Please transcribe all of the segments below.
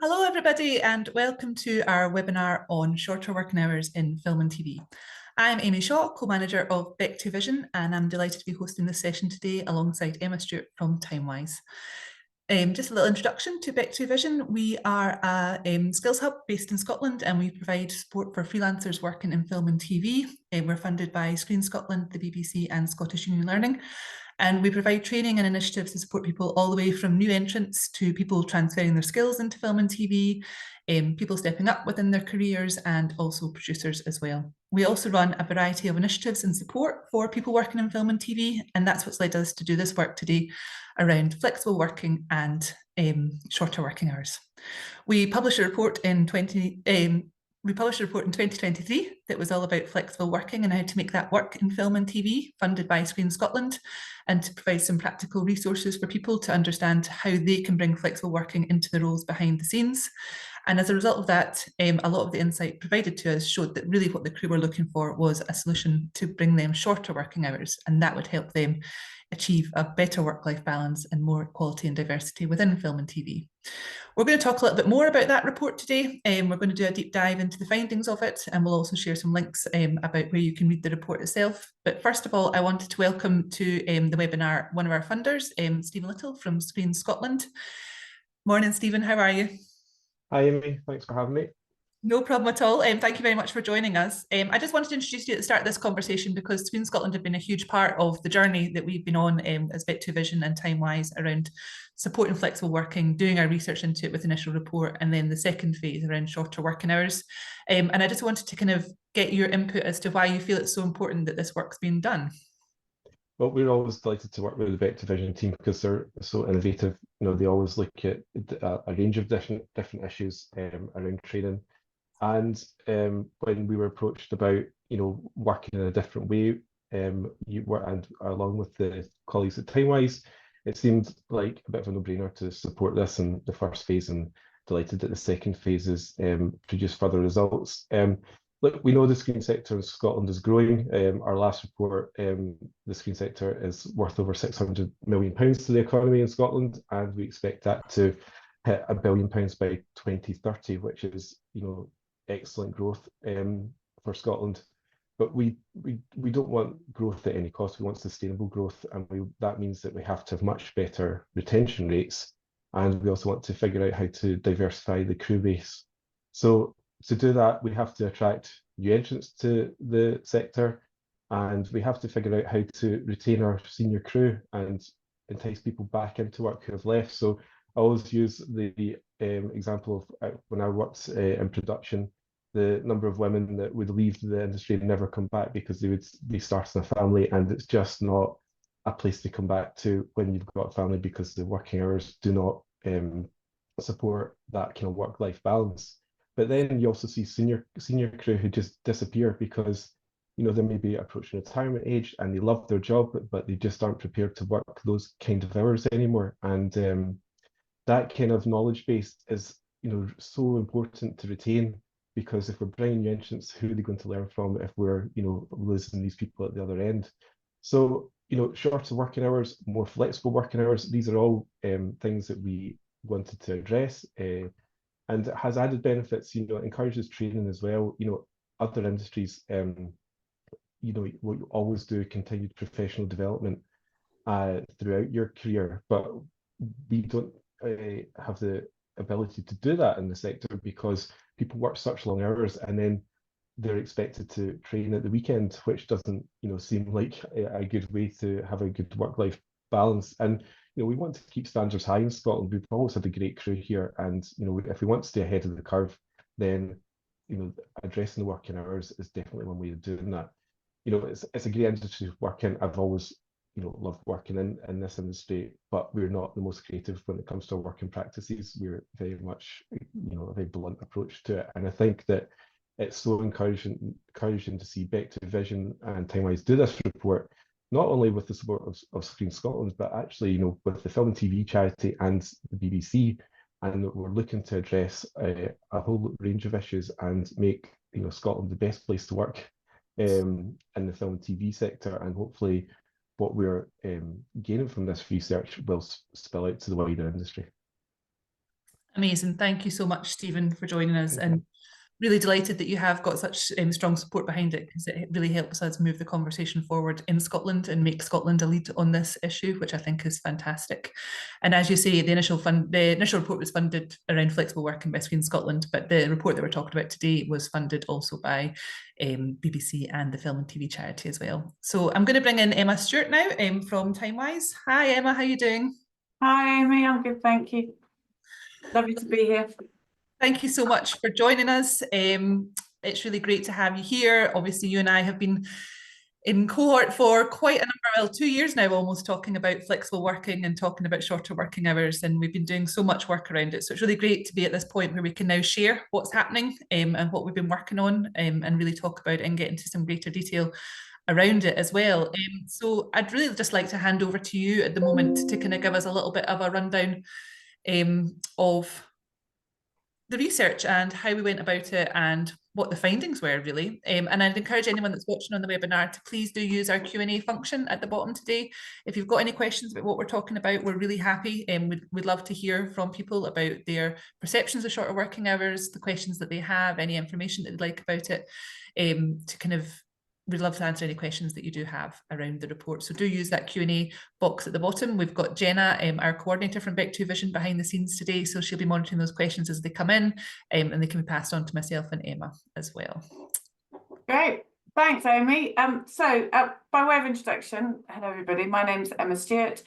Hello, everybody, and welcome to our webinar on shorter working hours in film and TV. I'm Amy Shaw, co-manager of BECTU Vision, and I'm delighted to be hosting this session today alongside Emma Stewart from Timewise. Just a little introduction to BECTU Vision. We are a skills hub based in Scotland, and we provide support for freelancers working in film and TV. We're funded by Screen Scotland, the BBC, and Scottish Union Learning. And we provide training and initiatives to support people all the way from new entrants to people transferring their skills into film and TV, people stepping up within their careers, and also producers as well. We also run a variety of initiatives and support for people working in film and TV, and that's what's led us to do this work today around flexible working and shorter working hours. We published a report in 2023 that was all about flexible working and how to make that work in film and TV, funded by Screen Scotland, and to provide some practical resources for people to understand how they can bring flexible working into the roles behind the scenes. And as a result of that, a lot of the insight provided to us showed that really what the crew were looking for was a solution to bring them shorter working hours, and that would help them achieve a better work-life balance and more equality and diversity within film and TV. We're going to talk a little bit more about that report today. We're going to do a deep dive into the findings of it, and we'll also share some links about where you can read the report itself. But first of all, I wanted to welcome to the webinar one of our funders, Stephen Little from Screen Scotland. Morning, Stephen, how are you? Hi, Amy. Thanks for having me. No problem at all. Thank you very much for joining us. I just wanted to introduce you at the start of this conversation because Screen Scotland have been a huge part of the journey that we've been on as BECTU Vision and Timewise around supporting flexible working, doing our research into it with the initial report, and then the second phase around shorter working hours. And I just wanted to kind of get your input as to why you feel it's so important that this work's being done. Well, we're always delighted to work with the BECTU Vision team because they're so innovative. You know, they always look at a range of different issues around training. And when we were approached about, working in a different way, and along with the colleagues at Timewise, it seemed like a bit of a no-brainer to support this in the first phase, and delighted that the second phase is produce further results. Look, we know the screen sector in Scotland is growing. Our last report, the screen sector is worth over £600 million to the economy in Scotland, and we expect that to hit £1 billion by 2030, which is, excellent growth for Scotland. But we don't want growth at any cost. We want sustainable growth, and that means that we have to have much better retention rates, and we also want to figure out how to diversify the crew base. So to do that, we have to attract new entrants to the sector, and we have to figure out how to retain our senior crew and entice people back into work who have left. So I always use the example of when I worked in production, the number of women that would leave the industry and never come back because they would be starting a family, and it's just not a place to come back to when you've got a family because the working hours do not support that kind of work-life balance. But then you also see senior crew who just disappear because they may be approaching retirement age and they love their job, but they just aren't prepared to work those kind of hours anymore. And that kind of knowledge base is so important to retain, because if we're bringing new entrants, who are they going to learn from if we're losing these people at the other end? So shorter working hours, more flexible working hours, these are all things that we wanted to address. And it has added benefits, it encourages training as well. Other industries, what you always do, continued professional development throughout your career, but we don't have the ability to do that in the sector because people work such long hours and then they're expected to train at the weekend, which doesn't, seem like a good way to have a good work-life balance. And we want to keep standards high in Scotland. We've always had a great crew here, and if we want to stay ahead of the curve, then addressing the working hours is definitely one way of doing that. It's a great industry to work in. I've always loved working in this industry, but we're not the most creative when it comes to our working practices. We're very much a very blunt approach to it, and I think that it's so encouraging to see BECTU Vision and Timewise do this report, not only with the support of Screen Scotland, but actually, with the Film and TV charity and the BBC, and we're looking to address a whole range of issues and make Scotland the best place to work in the film and TV sector. And hopefully, what we're gaining from this research will spill out to the wider industry. Amazing. Thank you so much, Stephen, for joining us, and really delighted that you have got such strong support behind it, because it really helps us move the conversation forward in Scotland and make Scotland a lead on this issue, which I think is fantastic. And as you say, the initial report was funded around flexible working by Screen Scotland, but the report that we're talking about today was funded also by BBC and the Film and TV charity as well. So I'm going to bring in Emma Stewart now from Timewise. Hi Emma, how are you doing? Hi Amy, I'm good, thank you. Lovely to be here. Thank you so much for joining us. It's really great to have you here. Obviously, you and I have been in cohort for quite a number, well, 2 years now almost, talking about flexible working and talking about shorter working hours, and we've been doing so much work around it. So it's really great to be at this point where we can now share what's happening and what we've been working on, and really talk about it and get into some greater detail around it as well. So I'd really just like to hand over to you at the moment to kind of give us a little bit of a rundown of the research and how we went about it and what the findings were, really. And I'd encourage anyone that's watching on the webinar to please do use our Q&A function at the bottom today. If you've got any questions about what we're talking about, we're really happy, and we'd love to hear from people about their perceptions of shorter working hours, the questions that they have, any information that they'd like about it, to kind of, we'd love to answer any questions that you do have around the report. So do use that Q&A box at the bottom. We've got Jenna, our coordinator from BECTU Vision, behind the scenes today. So she'll be monitoring those questions as they come in, and they can be passed on to myself and Emma as well. Great, thanks Amy. By way of introduction, hello everybody, my name's Emma Stewart.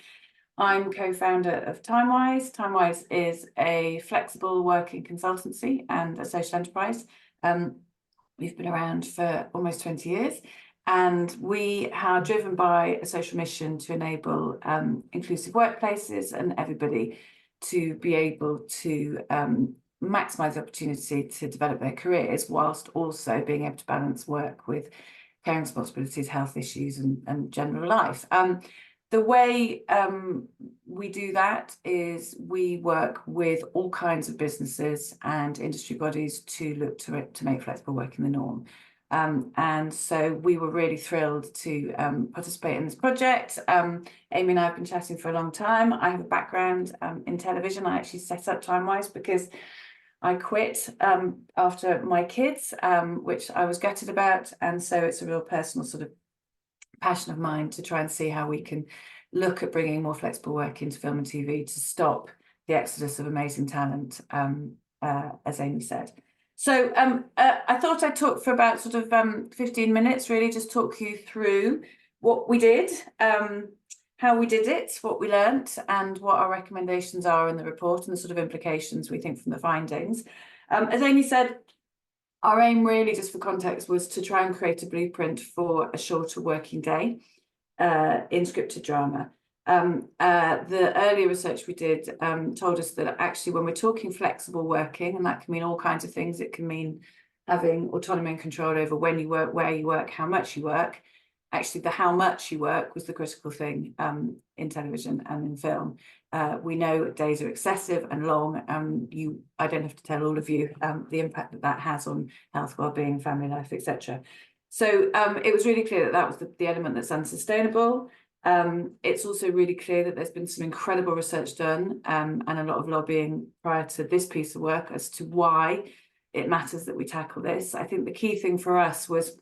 I'm co-founder of Timewise. Timewise is a flexible working consultancy and a social enterprise. We've been around for almost 20 years, and we are driven by a social mission to enable inclusive workplaces and everybody to be able to maximise the opportunity to develop their careers, whilst also being able to balance work with caring responsibilities, health issues, and general life. The way we do that is we work with all kinds of businesses and industry bodies to look to make flexible working the norm. And so we were really thrilled to participate in this project. Amy and I have been chatting for a long time. I have a background in television. I actually set up Timewise because I quit after my kids, which I was gutted about. And so it's a real personal sort of passion of mine to try and see how we can look at bringing more flexible work into film and TV to stop the exodus of amazing talent, as Amy said. So I thought I'd talk for about sort of 15 minutes, really just talk you through what we did, how we did it, what we learnt, and what our recommendations are in the report and the sort of implications we think from the findings. As Amy said, our aim really, just for context, was to try and create a blueprint for a shorter working day in scripted drama. The earlier research we did told us that actually when we're talking flexible working, and that can mean all kinds of things, it can mean having autonomy and control over when you work, where you work, how much you work. Actually, the how much you work was the critical thing in television and in film. We know days are excessive and long. I don't have to tell all of you the impact that that has on health, well-being, family life, etc. So it was really clear that that was the element that's unsustainable. It's also really clear that there's been some incredible research done and a lot of lobbying prior to this piece of work as to why it matters that we tackle this. I think the key thing for us was,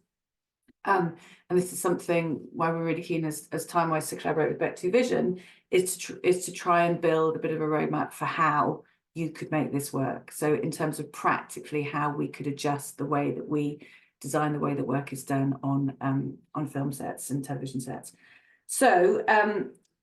and this is something why we're really keen as Timewise to collaborate with BECTU Vision, is to try and build a bit of a roadmap for how you could make this work. So in terms of practically how we could adjust the way that we design the way that work is done on film sets and television sets. So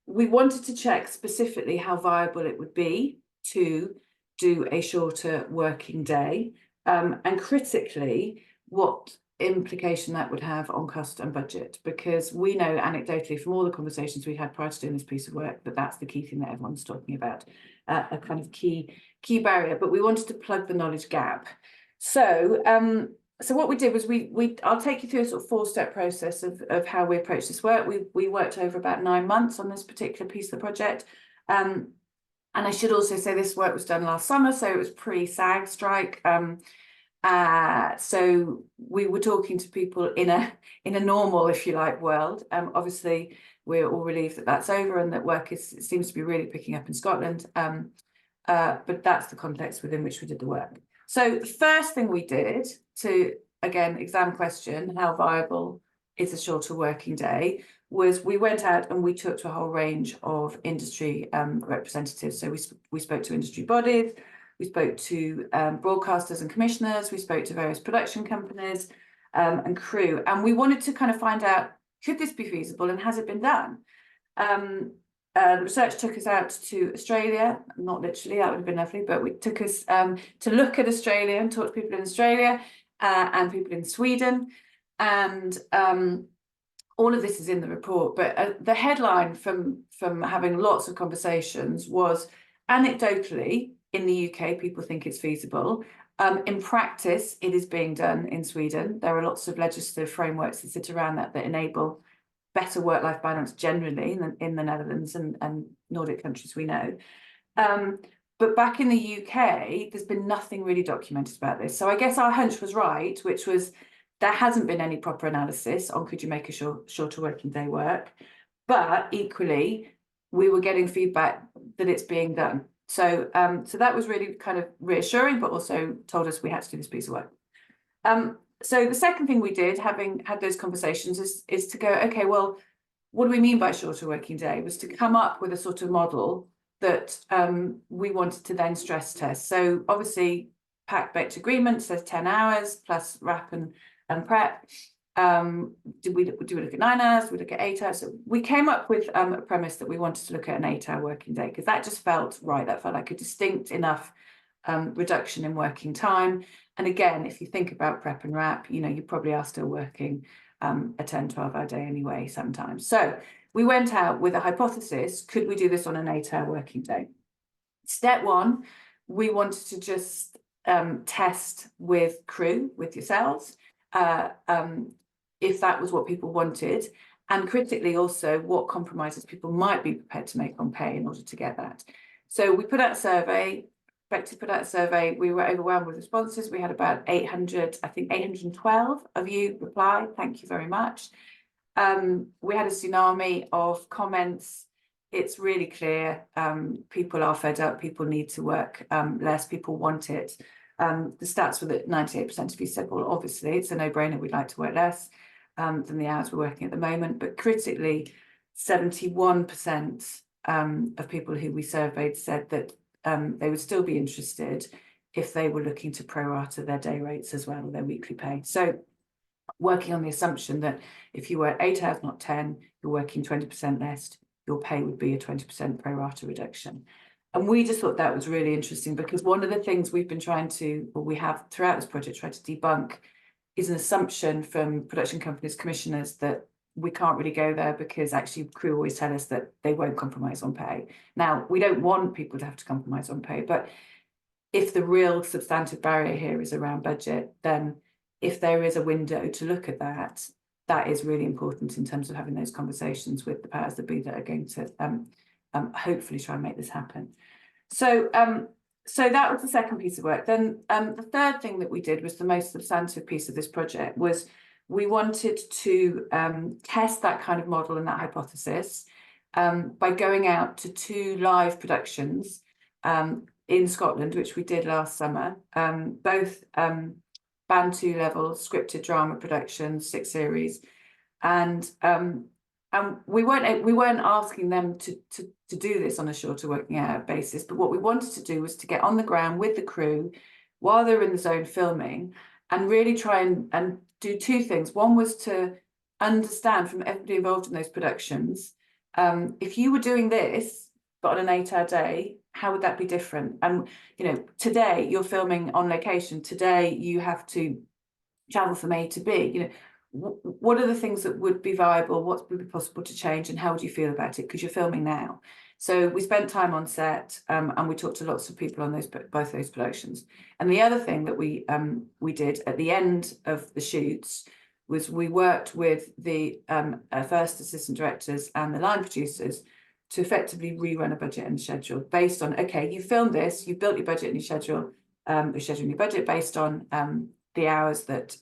we wanted to check specifically how viable it would be to do a shorter working day, and critically what implication that would have on cost and budget, because we know anecdotally from all the conversations we had prior to doing this piece of work that that's the key thing that everyone's talking about, a kind of key barrier, but we wanted to plug the knowledge gap. So what we did was I'll take you through a sort of four-step process of how we approach this work. We worked over about 9 months on this particular piece of the project. And I should also say this work was done last summer, so it was pre-SAG strike. So we were talking to people in a normal, if you like, world. Obviously, we're all relieved that that's over and that work seems to be really picking up in Scotland. but that's the context within which we did the work. So the first thing we did to, again, exam question, how viable is a shorter working day, was we went out and we talked to a whole range of industry representatives. So we spoke to industry bodies, we spoke to broadcasters and commissioners, we spoke to various production companies and crew, and we wanted to kind of find out, could this be feasible and has it been done? The research took us out to Australia, not literally, that would have been lovely, but it took us to look at Australia and talk to people in Australia and people in Sweden. And all of this is in the report, but the headline from having lots of conversations was, anecdotally, in the UK, people think it's feasible. In practice, it is being done in Sweden. There are lots of legislative frameworks that sit around that enable better work-life balance generally in the Netherlands and Nordic countries we know. But back in the UK, there's been nothing really documented about this. So I guess our hunch was right, which was there hasn't been any proper analysis on could you make a shorter working day work. But equally, we were getting feedback that it's being done. So, so that was really kind of reassuring, but also told us we had to do this piece of work. So the second thing we did, having had those conversations, is to go, okay, well, what do we mean by shorter working day? Was to come up with a sort of model that we wanted to then stress test. So obviously, BECTU agreement says 10 hours plus wrap and prep. Do we look at 9 hours? Do we look at 8 hours? So we came up with a premise that we wanted to look at an 8-hour working day, because that just felt right. That felt like a distinct enough reduction in working time. And again, if you think about prep and wrap, you know, you probably are still working a 10-12-hour day anyway sometimes. So we went out with a hypothesis, could we do this on an 8-hour working day? Step one, we wanted to just test with crew, with yourselves, if that was what people wanted, and critically also what compromises people might be prepared to make on pay in order to get that. So we put out a survey. BECTU put out a survey. We were overwhelmed with responses. We had about 800, I think 812 of you reply. Thank you very much. We had a tsunami of comments. It's really clear. People are fed up. People need to work less. People want it. The stats were that 98% of you said, well, obviously, it's a no-brainer. We'd like to work less than the hours we're working at the moment. But critically, 71% of people who we surveyed said that they would still be interested if they were looking to pro-rata their day rates as well, their weekly pay. So working on the assumption that if you work 8 hours, not 10, you're working 20% less, your pay would be a 20% pro-rata reduction. And we just thought that was really interesting, because one of the things we've been trying to, or we have throughout this project, tried to debunk, is an assumption from production companies, commissioners, that we can't really go there because actually crew always tell us that they won't compromise on pay. Now, we don't want people to have to compromise on pay, but if the real substantive barrier here is around budget, then if there is a window to look at that, that is really important in terms of having those conversations with the powers that be that are going to hopefully try and make this happen. So, so that was the second piece of work. Then the third thing that we did was the most substantive piece of this project, was we wanted to test that kind of model and that hypothesis by going out to 2 live productions in Scotland, which we did last summer, both Band 2 level scripted drama productions, 6 series, and we weren't asking them to do this on a shorter working hour basis, but what we wanted to do was to get on the ground with the crew while they're in the zone filming and really try and do 2 things. One was to understand from everybody involved in those productions, if you were doing this but on an 8-hour day, how would that be different? And you know, today you're filming on location. Today you have to travel from A to B. You know, what are the things that would be viable? What would be possible to change, and how would you feel about it? Because you're filming now. So we spent time on set, and we talked to lots of people on both those productions. And the other thing that we did at the end of the shoots was we worked with the first assistant directors and the line producers to effectively rerun a budget and schedule based on, okay, you filmed this, you built your budget and your schedule, your budget based on the hours that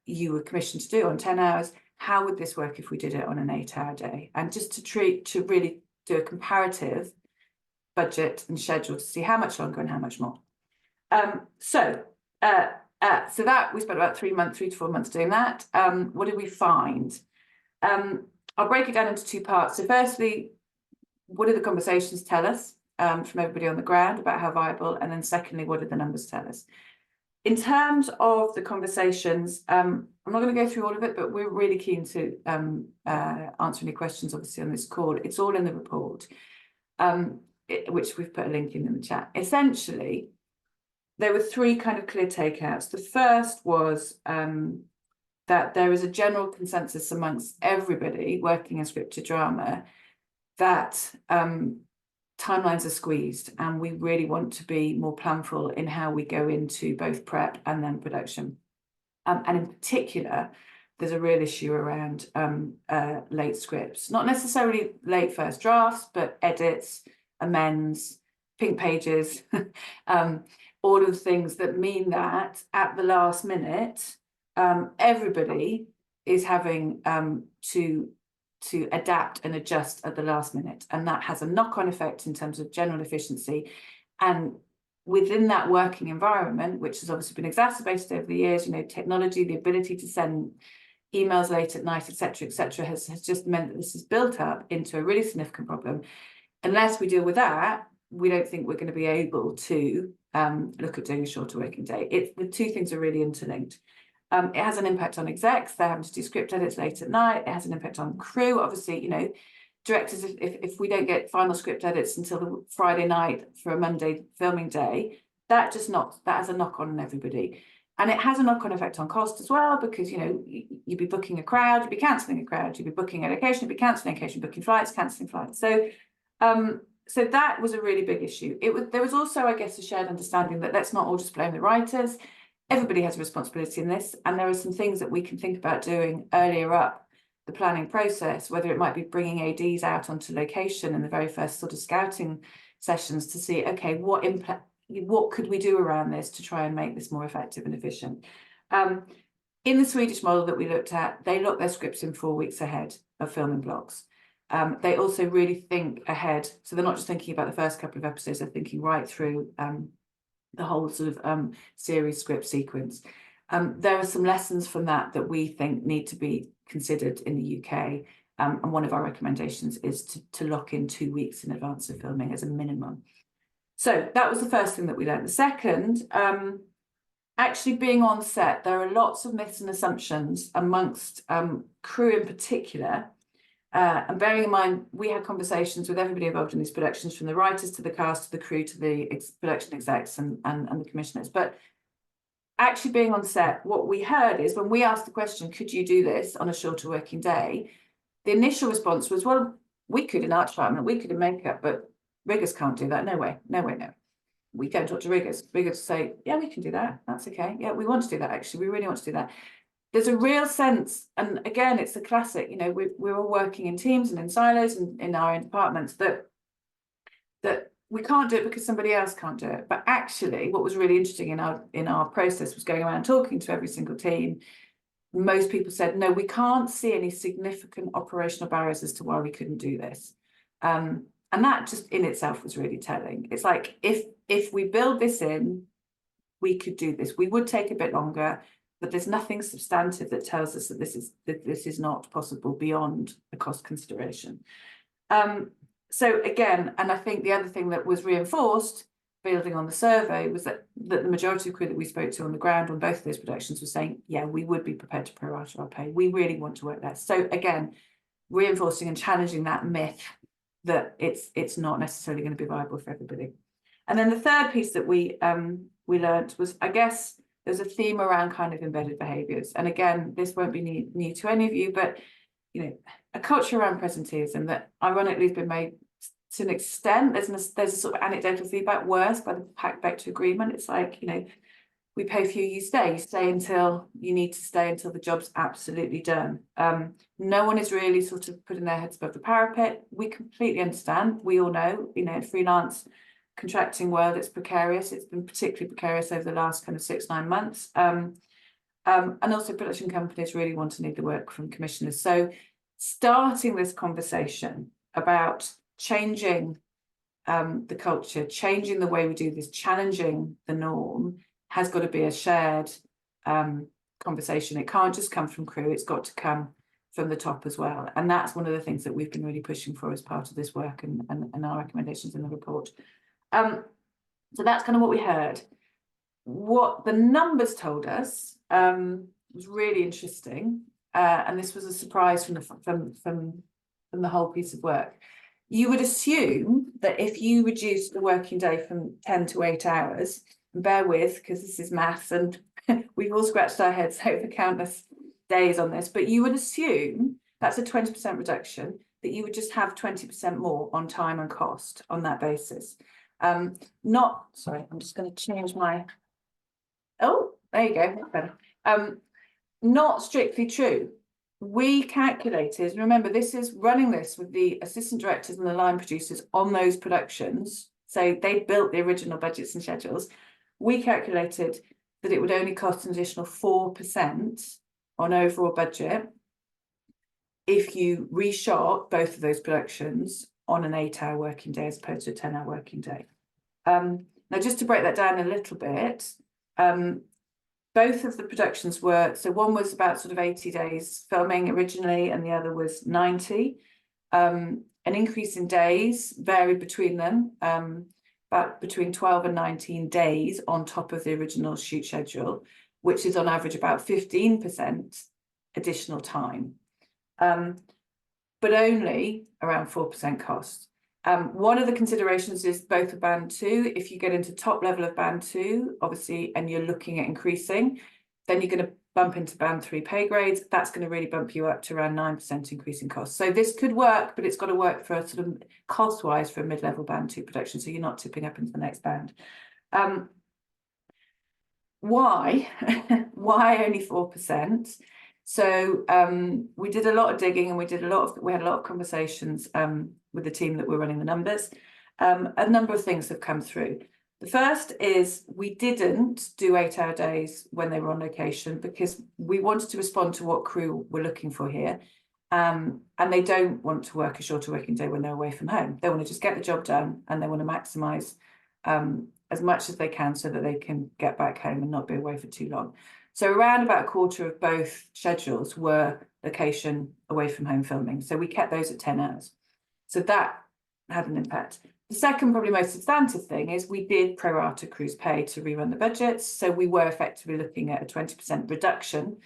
you were commissioned to do on 10 hours. How would this work if we did it on an 8-hour day? And just to really do a comparative budget and schedule to see how much longer and how much more. So that we spent about 3 to 4 months doing that. What did we find? I'll break it down into 2 parts. So firstly, what do the conversations tell us from everybody on the ground about how viable? And then secondly, what did the numbers tell us? In terms of the conversations, I'm not going to go through all of it, but we're really keen to answer any questions, obviously, on this call. It's all in the report, which we've put a link in the chat. Essentially, there were 3 kind of clear takeouts. The first was that there is a general consensus amongst everybody working in scripted drama that timelines are squeezed, and we really want to be more planful in how we go into both prep and then production. And in particular, there's a real issue around late scripts, not necessarily late first drafts, but edits, amends, pink pages, all of the things that mean that at the last minute, everybody is having to adapt and adjust at the last minute. And that has a knock-on effect in terms of general efficiency. And within that working environment, which has obviously been exacerbated over the years, you know, technology, the ability to send emails late at night, etc., has just meant that this has built up into a really significant problem. Unless we deal with that, we don't think we're going to be able to look at doing a shorter working day. The 2 things are really interlinked. It has an impact on execs. They're having to do script edits late at night. It has an impact on crew. Obviously, you know, directors, if we don't get final script edits until the Friday night for a Monday filming day, that has a knock-on on everybody. And it has a knock-on effect on cost as well, because, you know, you'd be booking a crowd, you'd be cancelling a crowd, you'd be booking a location, you'd be cancelling a location, booking flights, cancelling flights. So that was a really big issue. There was also, I guess, a shared understanding that let's not all just blame the writers. Everybody has a responsibility in this, and there are some things that we can think about doing earlier up the planning process, whether it might be bringing ADs out onto location in the very first sort of scouting sessions to see, okay, what could we do around this to try and make this more effective and efficient. In the Swedish model that we looked at, they lock their scripts in 4 weeks ahead of filming blocks. They also really think ahead, so they're not just thinking about the first couple of episodes, they're thinking right through the whole sort of series script sequence. There are some lessons from that we think need to be considered in the UK, and one of our recommendations is to lock in 2 weeks in advance of filming as a minimum. So that was the first thing that we learned. The second, actually being on set, there are lots of myths and assumptions amongst crew in particular. And bearing in mind, we had conversations with everybody involved in these productions, from the writers to the cast to the crew to the production execs and the commissioners. But actually being on set, what we heard is when we asked the question, could you do this on a shorter working day? The initial response was, well, we could in art department, we could in makeup, but riggers can't do that. No way, no way, no. We don't talk to riggers. Riggers say, yeah, we can do that. That's okay. Yeah, we want to do that, actually. We really want to do that. There's a real sense, and again, it's a classic, you know, we're all working in teams and in silos and in our own departments, that we can't do it because somebody else can't do it. But actually, what was really interesting in our process was going around talking to every single team. Most people said, no, we can't see any significant operational barriers as to why we couldn't do this. And that just in itself was really telling. It's like, if we build this in, we could do this. We would take a bit longer, but there's nothing substantive that tells us that this is not possible beyond a cost consideration. So again, and I think the other thing that was reinforced, building on the survey, was that the majority of crew that we spoke to on the ground on both of those productions were saying, yeah, we would be prepared to prorate our pay. We really want to work less. So again, reinforcing and challenging that myth that it's not necessarily going to be viable for everybody. And then the third piece that we learned was, I guess, there's a theme around kind of embedded behaviours. And again, this won't be new to any of you, but, you know, a culture around presenteeism that ironically has been made to an extent. There's a sort of anecdotal feedback worse by the BECTU agreement. It's like, you know, we pay for you, you stay until you need to stay until the job's absolutely done. No one is really sort of putting their heads above the parapet. We completely understand. We all know, you know, in freelance contracting world, it's precarious. It's been particularly precarious over the last kind of 6-9 months. And also production companies really want to need the work from commissioners. So starting this conversation about changing the culture, changing the way we do this, challenging the norm, has got to be a shared conversation. It can't just come from crew, it's got to come from the top as well. And that's one of the things that we've been really pushing for as part of this work and our recommendations in the report. So that's kind of what we heard. What the numbers told us was really interesting, and this was a surprise from the whole piece of work. You would assume that if you reduce the working day from 10 to 8 hours, and bear with, because this is maths and we've all scratched our heads over countless days on this, but you would assume that's a 20% reduction, that you would just have 20% more on time and cost on that basis. Sorry, I'm just going to change my, oh, there you go, that's better. Not strictly true. We calculated, remember this is running this with the assistant directors and the line producers on those productions, so they built the original budgets and schedules. We calculated that it would only cost an additional 4% on overall budget if you reshot both of those productions on an 8-hour working day as opposed to a 10-hour working day. Now, just to break that down a little bit, both of the productions were, so one was about sort of 80 days filming originally, and the other was 90. An increase in days varied between them, about between 12 and 19 days on top of the original shoot schedule, which is on average about 15% additional time, but only around 4% cost. One of the considerations is both a band 2. If you get into top level of band 2, obviously, and you're looking at increasing, then you're going to bump into band 3 pay grades. That's going to really bump you up to around 9% increase in cost. So this could work, but it's got to work for a sort of cost-wise for a mid-level band 2 production, so you're not tipping up into the next band. Why? Why only 4%? So we did a lot of digging, and we had a lot of conversations with the team that were running the numbers. A number of things have come through. The first is we didn't do 8-hour days when they were on location because we wanted to respond to what crew were looking for here. And they don't want to work a shorter working day when they're away from home. They want to just get the job done, and they want to maximise as much as they can so that they can get back home and not be away for too long. So around about a quarter of both schedules were location away from home filming. So we kept those at 10 hours. So that had an impact. The second, probably most substantive thing is we did pro rata crews pay to rerun the budgets. So we were effectively looking at a 20% reduction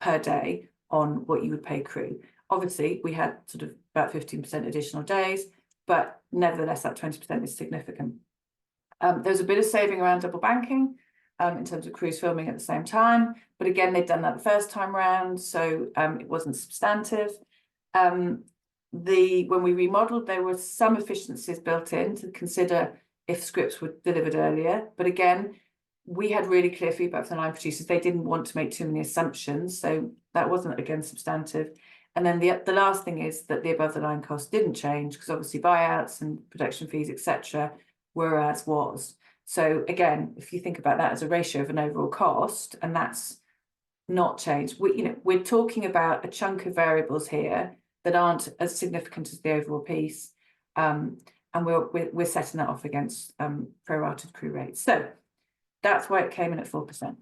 per day on what you would pay crew. Obviously, we had sort of about 15% additional days, but nevertheless, that 20% is significant. There's a bit of saving around double banking in terms of crews filming at the same time. But again, they'd done that the first time round, so it wasn't substantive. When we remodeled, there were some efficiencies built in to consider if scripts were delivered earlier. But again, we had really clear feedback from the line producers. They didn't want to make too many assumptions, so that wasn't, again, substantive. And then the last thing is that the above the line cost didn't change because obviously buyouts and production fees, etc., were as was. So again, if you think about that as a ratio of an overall cost, and that's not changed, we're talking about a chunk of variables here that aren't as significant as the overall piece, and we're setting that off against prorated crew rates. So that's why it came in at 4%.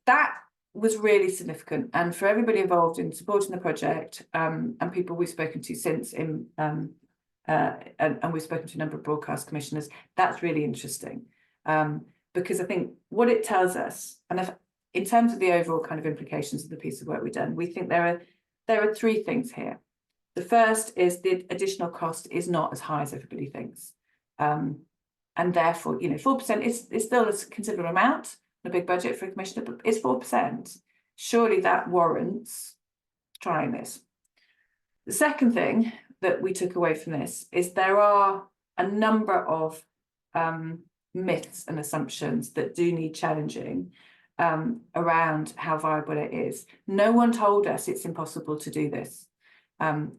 That was really significant, and for everybody involved in supporting the project, and people we've spoken to since and we've spoken to a number of broadcast commissioners, that's really interesting, because I think what it tells us, and in terms of the overall kind of implications of the piece of work we've done, we think there are three things here. The first is the additional cost is not as high as everybody thinks, and therefore, 4% is still a considerable amount, a big budget for a commissioner, but it's 4%. Surely that warrants trying this. The second thing that we took away from this is there are a number of myths and assumptions that do need challenging around how viable it is. No one told us it's impossible to do this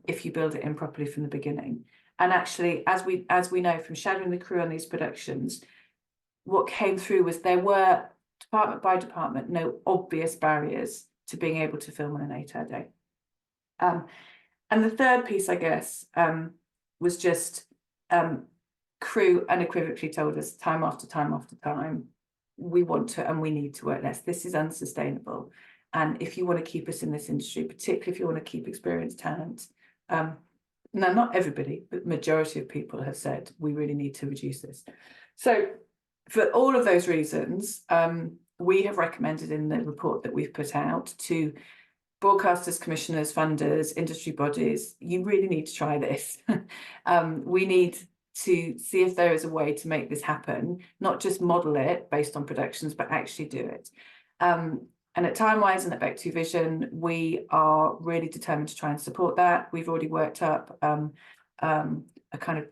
if you build it in properly from the beginning. And actually, as we know from shadowing the crew on these productions, what came through was there were, department by department, no obvious barriers to being able to film on an 8-hour day. And the third piece, I guess, was just crew unequivocally told us time after time after time, we want to and we need to work less. This is unsustainable. And if you want to keep us in this industry, particularly if you want to keep experienced talent, now not everybody, but majority of people have said we really need to reduce this. So for all of those reasons, we have recommended in the report that we've put out to broadcasters, commissioners, funders, industry bodies, you really need to try this. We need to see if there is a way to make this happen, not just model it based on productions, but actually do it. And at Timewise and at BECTU Vision, we are really determined to try and support that. We've already worked up a kind of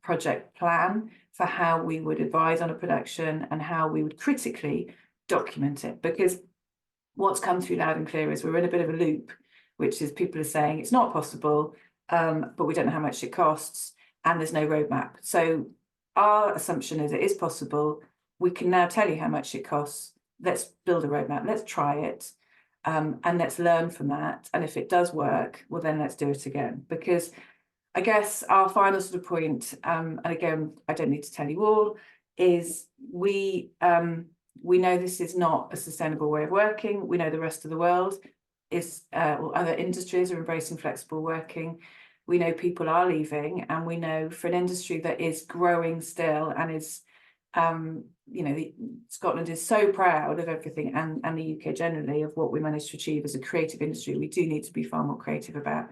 project plan for how we would advise on a production and how we would critically document it, because what's come through loud and clear is we're in a bit of a loop, which is people are saying it's not possible, but we don't know how much it costs, and there's no roadmap. So our assumption is it is possible. We can now tell you how much it costs. Let's build a roadmap. Let's try it, and let's learn from that. And if it does work, well, then let's do it again. Because I guess our final sort of point, and again, I don't need to tell you all, is we know this is not a sustainable way of working. We know the rest of the world is, or other industries are embracing flexible working. We know people are leaving, and we know for an industry that is growing still and is, Scotland is so proud of everything, and the UK generally, of what we managed to achieve as a creative industry. We do need to be far more creative about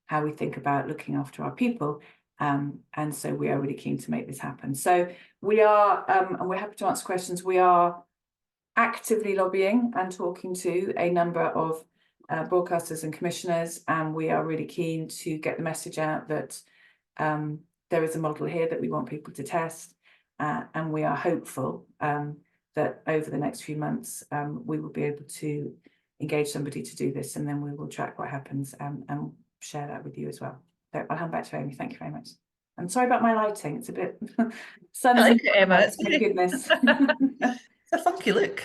how we think about looking after our people. And so we are really keen to make this happen. So we are, and we're happy to answer questions. We are actively lobbying and talking to a number of broadcasters and commissioners, and we are really keen to get the message out that there is a model here that we want people to test, and we are hopeful that over the next few months we will be able to engage somebody to do this, and then we will track what happens and share that with you as well. So I'll hand back to Amy. Thank you very much. I'm sorry about my lighting. It's a bit sunny. I like it, Emma. It's Thank goodness. It's a funky look.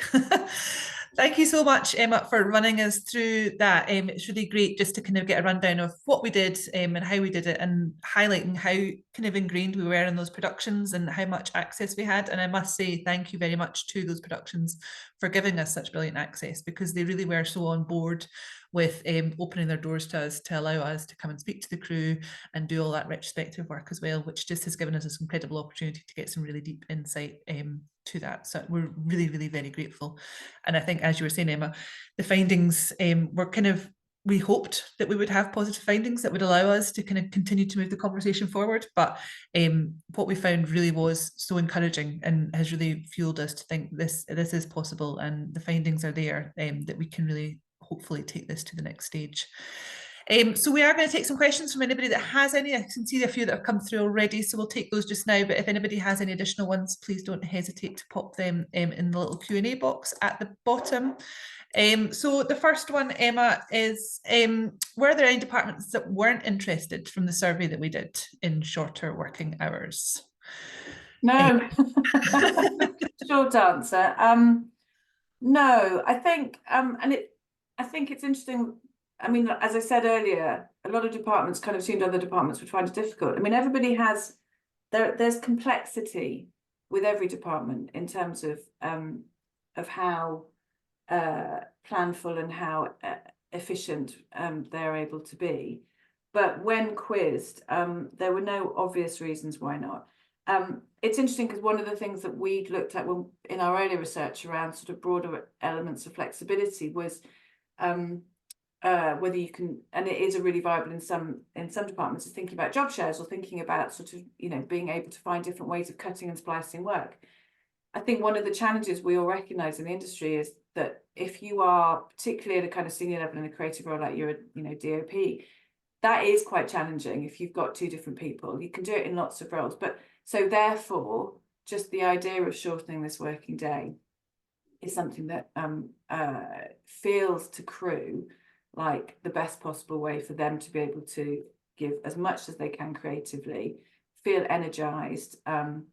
Thank you so much, Emma, for running us through that. It's really great just to kind of get a rundown of what we did and how we did it, and highlighting how kind of ingrained we were in those productions and how much access we had. And I must say thank you very much to those productions for giving us such brilliant access, because they really were so on board with opening their doors to us to allow us to come and speak to the crew and do all that retrospective work as well, which just has given us this incredible opportunity to get some really deep insight to that. So we're really, really very grateful. And I think, as you were saying, Emma, the findings were kind of, we hoped that we would have positive findings that would allow us to kind of continue to move the conversation forward. But what we found really was so encouraging and has really fueled us to think this is possible, and the findings are there that we can really hopefully take this to the next stage. So we are going to take some questions from anybody that has any. I can see a few that have come through already, so we'll take those just now. But if anybody has any additional ones, please don't hesitate to pop them in the little Q&A box at the bottom. So the first one, Emma, is were there any departments that weren't interested from the survey that we did in shorter working hours? No. Short answer. No, I think, I think it's interesting. I mean, as I said earlier, a lot of departments kind of assumed other departments would find it difficult. I mean, everybody has, there's complexity with every department in terms of how planful and how efficient they're able to be. But when quizzed, there were no obvious reasons why not. It's interesting because one of the things that we'd looked at in our earlier research around sort of broader elements of flexibility was whether you can, and it is a really viable in some departments, is thinking about job shares or thinking about sort of, being able to find different ways of cutting and splicing work. I think one of the challenges we all recognise in the industry is that if you are particularly at a kind of senior level in a creative role, like you're a DOP, that is quite challenging if you've got two different people. You can do it in lots of roles, but so therefore, just the idea of shortening this working day is something that feels to crew like the best possible way for them to be able to give as much as they can creatively, feel energized, and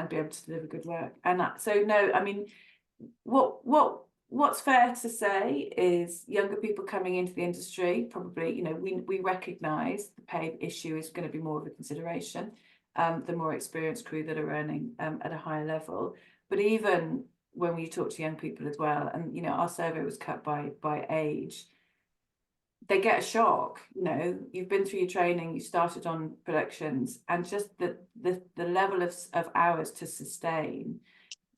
be able to deliver good work. And so no, I mean, what's fair to say is younger people coming into the industry, probably, we recognize the pay issue is going to be more of a consideration. the more experienced crew that are earning at a higher level. But even when we talk to young people as well, and you know, our survey was cut by age, they get a shock. You know, you've been through your training, you started on productions, and just the level of hours to sustain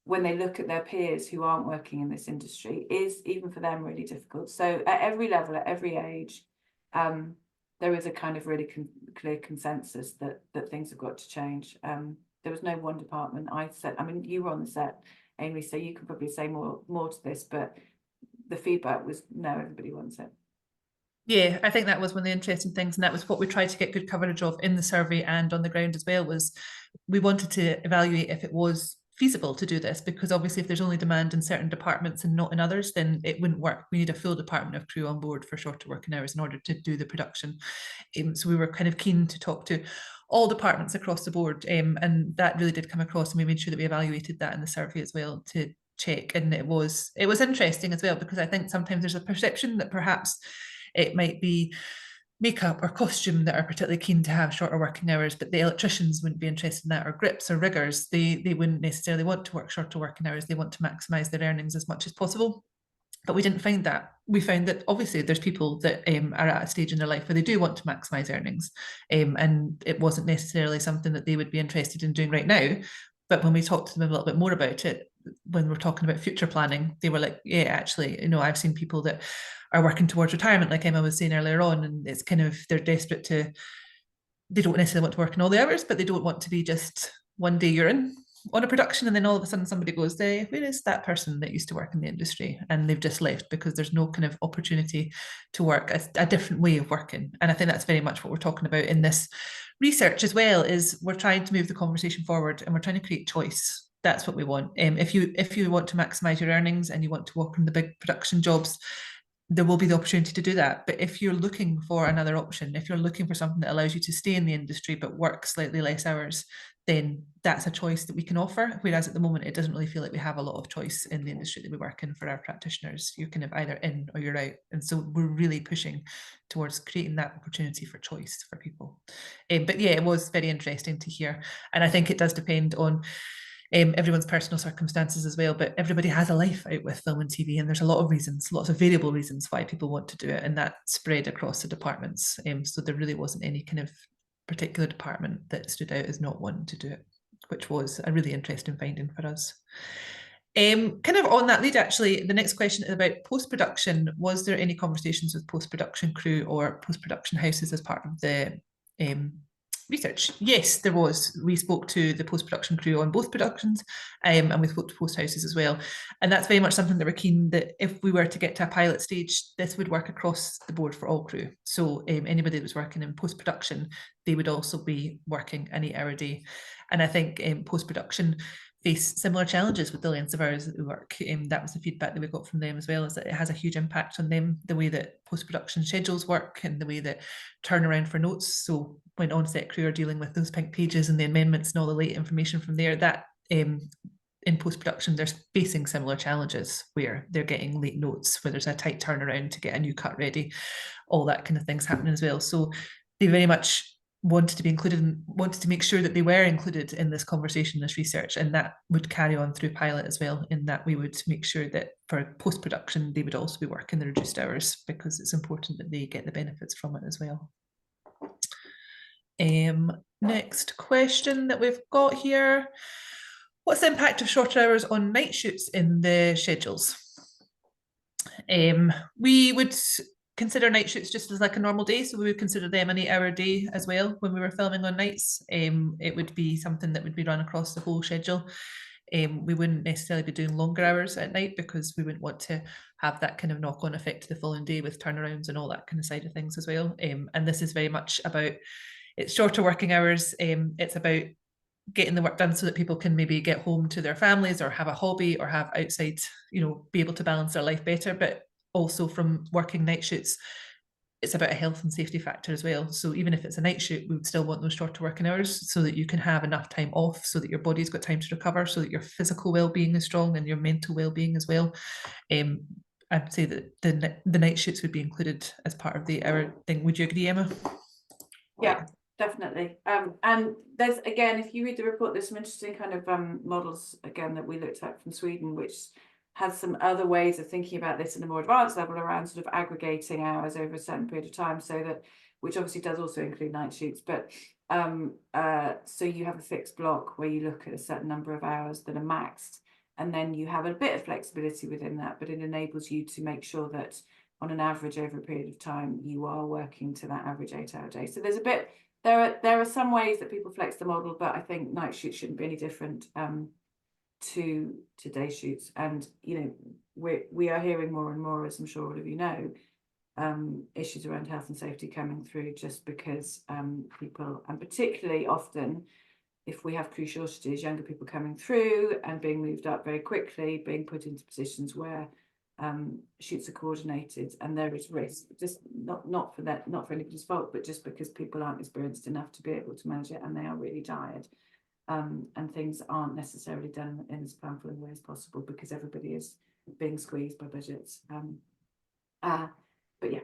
when they look at their peers who aren't working in this industry is, even for them, really difficult. So at every level, at every age, there is a kind of really clear consensus that things have got to change. There was no one department. I mean, you were on the set, Amy, so you can probably say more to this, but the feedback was no, everybody wants it. Yeah, I think that was one of the interesting things, and that was what we tried to get good coverage of in the survey and on the ground as well, was we wanted to evaluate if it was feasible to do this, because obviously if there's only demand in certain departments and not in others, then it wouldn't work. We need a full department of crew on board for shorter working hours in order to do the production. So we were kind of keen to talk to all departments across the board, and that really did come across, and we made sure that we evaluated that in the survey as well to check. And it was interesting as well, because I think sometimes there's a perception that perhaps it might be makeup or costume that are particularly keen to have shorter working hours, but the electricians wouldn't be interested in that, or grips or riggers. They wouldn't necessarily want to work shorter working hours. They want to maximise their earnings as much as possible. But we didn't find that. We found that obviously there's people that are at a stage in their life where they do want to maximise earnings, and it wasn't necessarily something that they would be interested in doing right now. But when we talked to them a little bit more about it, when we're talking about future planning, they were like, yeah, actually, you know, I've seen people that are working towards retirement, like Emma was saying earlier on, and it's kind of, they're desperate to, they don't necessarily want to work in all the hours, but they don't want to be just one day you're in on a production and then all of a sudden somebody goes, where is that person that used to work in the industry? And they've just left because there's no kind of opportunity to work a different way of working. And I think that's very much what we're talking about in this research as well, is we're trying to move the conversation forward and we're trying to create choice. That's what we want. If you want to maximize your earnings and you want to work in the big production jobs, there will be the opportunity to do that. But if you're looking for another option, if you're looking for something that allows you to stay in the industry but work slightly less hours, then that's a choice that we can offer. Whereas at the moment, it doesn't really feel like we have a lot of choice in the industry that we work in for our practitioners. You're kind of either in or you're out. And so we're really pushing towards creating that opportunity for choice for people. But yeah, it was very interesting to hear. And I think it does depend on everyone's personal circumstances as well, but everybody has a life out with film and TV, and there's a lot of reasons, lots of variable reasons why people want to do it, and that spread across the departments. So there really wasn't any kind of particular department that stood out as not wanting to do it, which was a really interesting finding for us. Kind of on that lead, actually, the next question is about post-production. Was there any conversations with post-production crew or post-production houses as part of the research? Yes, there was. We spoke to the post-production crew on both productions, and we spoke to post houses as well. And that's very much something that we're keen that if we were to get to a pilot stage, this would work across the board for all crew. So anybody that was working in post-production, they would also be working an 8-hour day. And I think post-production face similar challenges with the lengths of hours that they work. That was the feedback that we got from them as well, is that it has a huge impact on them, the way that post-production schedules work and the way that turnaround for notes. So when on-set crew are dealing with those pink pages and the amendments and all the late information from there, that in post-production, they're facing similar challenges where they're getting late notes, where there's a tight turnaround to get a new cut ready, all that kind of things happening as well. So they very much wanted to be included and wanted to make sure that they were included in this conversation, this research, and that would carry on through pilot as well, in that we would make sure that for post-production they would also be working the reduced hours, because it's important that they get the benefits from it as well. Next question that we've got here: what's the impact of shorter hours on night shoots in the schedules? We would consider night shoots just as like a normal day, so we would consider them an 8-hour day as well when we were filming on nights. It would be something that would be run across the whole schedule. We wouldn't necessarily be doing longer hours at night because we wouldn't want to have that kind of knock-on effect to the following day with turnarounds and all that kind of side of things as well. And this is very much about, it's shorter working hours. It's about getting the work done so that people can maybe get home to their families or have a hobby or have outside, you know, be able to balance their life better. But also from working night shoots, it's about a health and safety factor as well. So even if it's a night shoot, we would still want those shorter working hours so that you can have enough time off, so that your body's got time to recover, so that your physical well-being is strong and your mental well-being as well. I'd say that the night shoots would be included as part of the hour thing. Would you agree, Emma? Yeah, definitely. And there's, again, if you read the report, there's some interesting kind of models, again, that we looked at from Sweden, which has some other ways of thinking about this in a more advanced level around sort of aggregating hours over a certain period of time, so that, which obviously does also include night shoots, but so you have a fixed block where you look at a certain number of hours that are maxed, and then you have a bit of flexibility within that, but it enables you to make sure that on an average over a period of time, you are working to that average 8-hour day. So there's a bit, there are some ways that people flex the model, but I think night shoots shouldn't be any different to day shoots. And we are hearing more and more, as I'm sure all of you know, issues around health and safety coming through, just because people, and particularly often if we have crew shortages, younger people coming through and being moved up very quickly, being put into positions where shoots are coordinated and there is risk, just not for anybody's fault, but just because people aren't experienced enough to be able to manage it, and they are really tired, and things aren't necessarily done in as planful a way as possible because everybody is being squeezed by budgets. But yeah.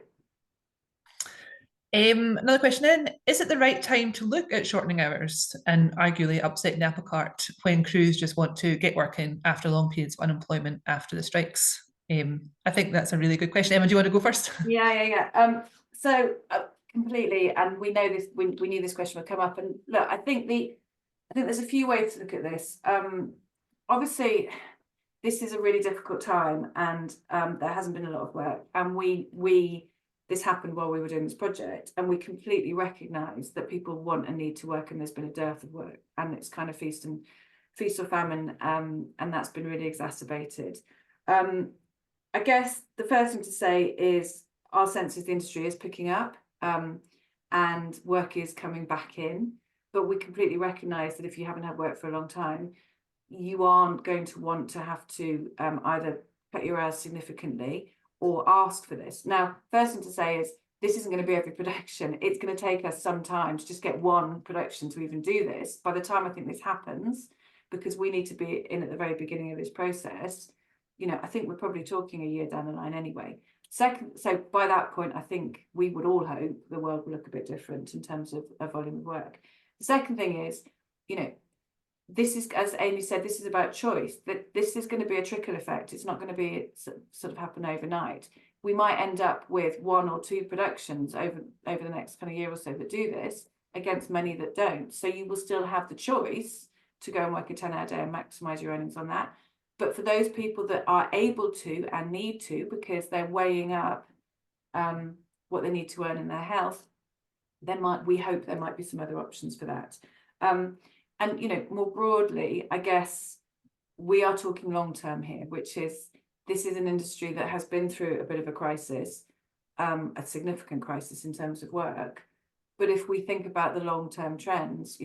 Another question then, is it the right time to look at shortening hours and arguably upsetting the apple cart when crews just want to get working after long periods of unemployment after the strikes? I think that's a really good question. Emma, do you want to go first? Yeah. So completely, and we know this, we knew this question would come up, and look, I think there's a few ways to look at this. Obviously, this is a really difficult time, and there hasn't been a lot of work, and this happened while we were doing this project, and we completely recognise that people want and need to work, and there's been a dearth of work, and it's kind of feast or famine, and that's been really exacerbated. I guess the first thing to say is our sense is the industry is picking up, and work is coming back in, but we completely recognise that if you haven't had work for a long time, you aren't going to want to have to either cut your hours significantly or ask for this. Now, first thing to say is this isn't going to be every production. It's going to take us some time to just get one production to even do this. By the time I think this happens, because we need to be in at the very beginning of this process, I think we're probably talking a year down the line anyway. So by that point, I think we would all hope the world will look a bit different in terms of a volume of work. The second thing is, this is, as Amy said, this is about choice, that this is going to be a trickle effect. It's not going to be sort of happen overnight. We might end up with 1 or 2 productions over the next kind of year or so that do this against many that don't. So you will still have the choice to go and work a 10-hour day and maximize your earnings on that. But for those people that are able to and need to, because they're weighing up what they need to earn in their health, we hope there might be some other options for that. And more broadly, I guess we are talking long term here, which is this is an industry that has been through a bit of a crisis, a significant crisis in terms of work. But if we think about the long term trends,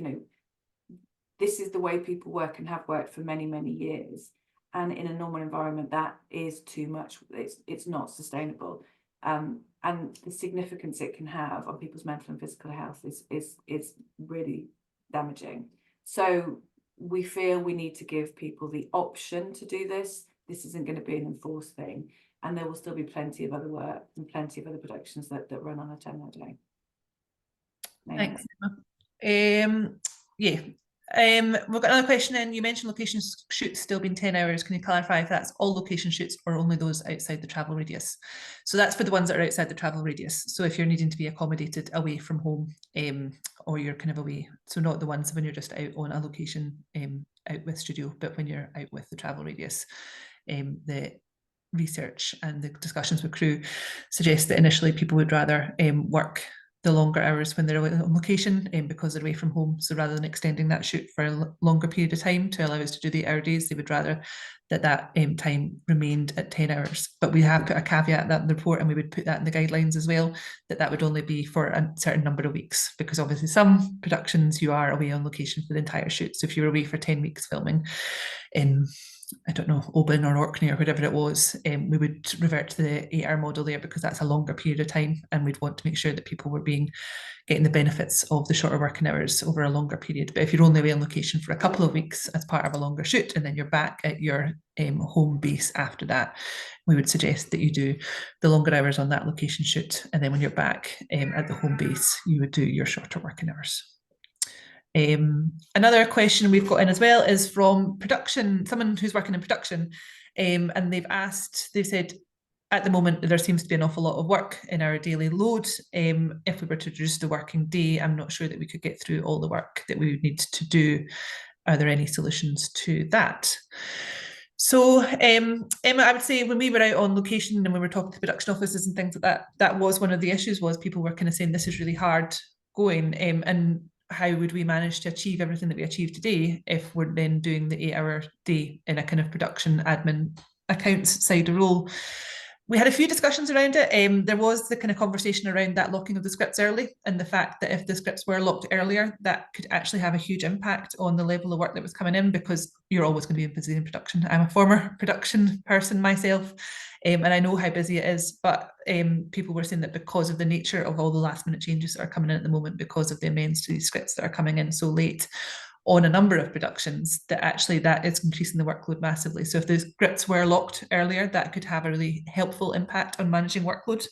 this is the way people work and have worked for many, many years. And in a normal environment, that is too much. It's not sustainable. And the significance it can have on people's mental and physical health is really damaging. So we feel we need to give people the option to do this. This isn't going to be an enforced thing, and there will still be plenty of other work and plenty of other productions that run on a 10-hour day. Thanks, Emma. We've got another question in. You mentioned location shoots still being 10 hours. Can you clarify if that's all location shoots or only those outside the travel radius? So that's for the ones that are outside the travel radius. So if you're needing to be accommodated away from home, or you're kind of away, so not the ones when you're just out on a location, out with studio, but when you're out with the travel radius. The research and the discussions with crew suggest that initially people would rather work the longer hours when they're away on location, because they're away from home. So rather than extending that shoot for a longer period of time to allow us to do the 8-hour days, they would rather that time remained at 10 hours. But we have put a caveat that in the report, and we would put that in the guidelines as well, that would only be for a certain number of weeks, because obviously some productions you are away on location for the entire shoot. So if you're away for 10 weeks filming in I don't know, Oban or Orkney or wherever it was, we would revert to the 8-hour model there, because that's a longer period of time, and we'd want to make sure that people were getting the benefits of the shorter working hours over a longer period. But if you're only away on location for a couple of weeks as part of a longer shoot, and then you're back at your home base after that, we would suggest that you do the longer hours on that location shoot, and then when you're back at the home base, you would do your shorter working hours. Another question we've got in as well is from production, someone who's working in production, and they've said, at the moment, there seems to be an awful lot of work in our daily load. If we were to reduce the working day, I'm not sure that we could get through all the work that we would need to do. Are there any solutions to that? So, Emma, I would say when we were out on location and we were talking to production offices and things like that, that was one of the issues, was people were kind of saying this is really hard going, and how would we manage to achieve everything that we achieved today if we're then doing the 8-hour day in a kind of production admin accounts side of role? We had a few discussions around it. There was the kind of conversation around that locking of the scripts early, and the fact that if the scripts were locked earlier, that could actually have a huge impact on the level of work that was coming in, because you're always going to be busy in production. I'm a former production person myself, and I know how busy it is, but people were saying that because of the nature of all the last minute changes that are coming in at the moment, because of the amends to these scripts that are coming in so late on a number of productions, that actually that is increasing the workload massively. So if the scripts were locked earlier, that could have a really helpful impact on managing workload.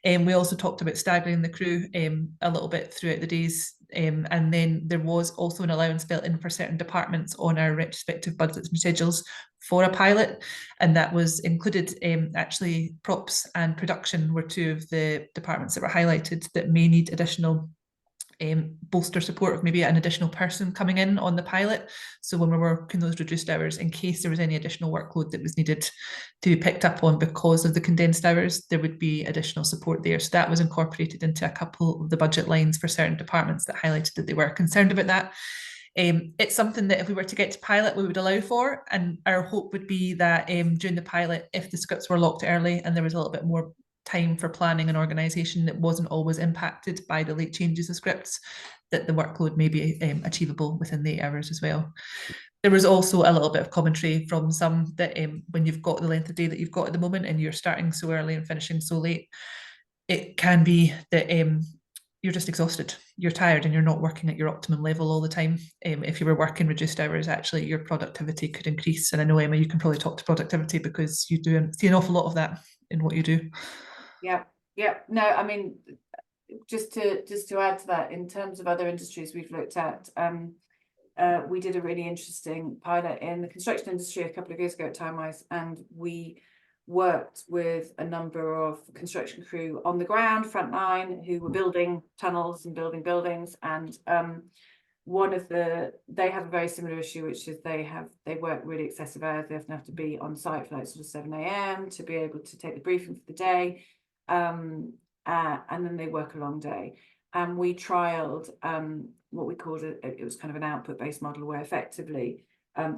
We also talked about staggering the crew a little bit throughout the days. And then there was also an allowance built in for certain departments on our retrospective budgets and schedules for a pilot. And that was included, actually props and production were two of the departments that were highlighted that may need additional bolster support of maybe an additional person coming in on the pilot. So when we're working those reduced hours, in case there was any additional workload that was needed to be picked up on because of the condensed hours, there would be additional support there. So that was incorporated into a couple of the budget lines for certain departments that highlighted that they were concerned about that. It's something that if we were to get to pilot, we would allow for, and our hope would be that during the pilot, if the scripts were locked early and there was a little bit more time for planning and organisation that wasn't always impacted by the late changes of scripts, that the workload may be achievable within the 8 hours as well. There was also a little bit of commentary from some that when you've got the length of day that you've got at the moment and you're starting so early and finishing so late, it can be that you're just exhausted, you're tired, and you're not working at your optimum level all the time. If you were working reduced hours, actually your productivity could increase. And I know, Emma, you can probably talk to productivity because you see an awful lot of that in what you do. Yeah. No, I mean, just to add to that, in terms of other industries we've looked at, we did a really interesting pilot in the construction industry a couple of years ago at Timewise, and we worked with a number of construction crew on the ground, frontline, who were building tunnels and building buildings. And they have a very similar issue, which is they work really excessive hours. They often have to be on site for like sort of 7 a.m. to be able to take the briefing for the day. And then they work a long day. And we trialed what we called it was kind of an output-based model, where effectively